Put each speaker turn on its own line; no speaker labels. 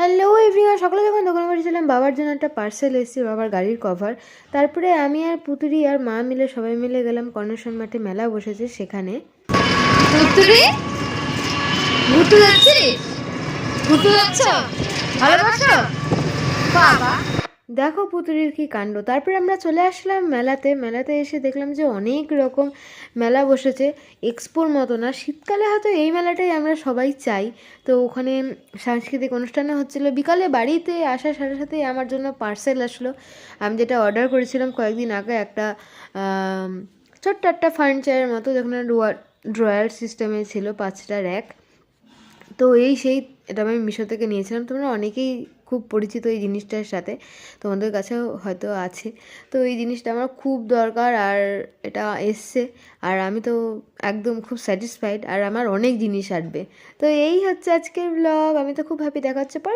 Hello everyone, সকালে যখন দোকানে বসেছিলাম বাবার জন্য একটা পার্সেল এসেছে, বাবার গাড়ির কভার। তারপরে আমি আর পুতুরি আর মা মিলে সবাই মিলে গেলাম কর্নেশন মাঠে, মেলা বসেছে সেখানে।
পুতুরি ঘুরতে যাচ্ছিস? ঘুরতে যাচ্ছ? ভালোবাসো? বাবা,
দেখো পুতুরির কি কাণ্ড। তারপরে আমরা চলে আসলাম মেলাতে। মেলাতে এসে দেখলাম যে অনেক রকম মেলা বসেছে, এক্সপোর মতো না। শীতকালে হয়তো এই মেলাটাই আমরা সবাই চাই। তো ওখানে সাংস্কৃতিক অনুষ্ঠানও হচ্ছিলো। বিকালে বাড়িতে আসার সাথে সাথেই আমার জন্য পার্সেল আসলো। আমি যেটা অর্ডার করেছিলাম কয়েকদিন আগে, একটা ছোট্ট একটা ফার্নিচারের মতো, যেখানে ড্রয়ার সিস্টেমে ছিল 5টা র্যাক। তো এটা আমি মিশো থেকে নিয়েছিলাম। তোমরা অনেকেই খুব পরিচিত এই জিনিসটার সাথে, তোমাদের কাছেও হয়তো আছে। তো এই জিনিসটা আমার খুব দরকার, আর এটা এসছে, আর আমি তো একদম খুব স্যাটিসফাইড। আর আমার অনেক জিনিস আসবে। তো এই হচ্ছে আজকের ব্লগ। আমি তো খুব হ্যাপি। দেখা হচ্ছে পর।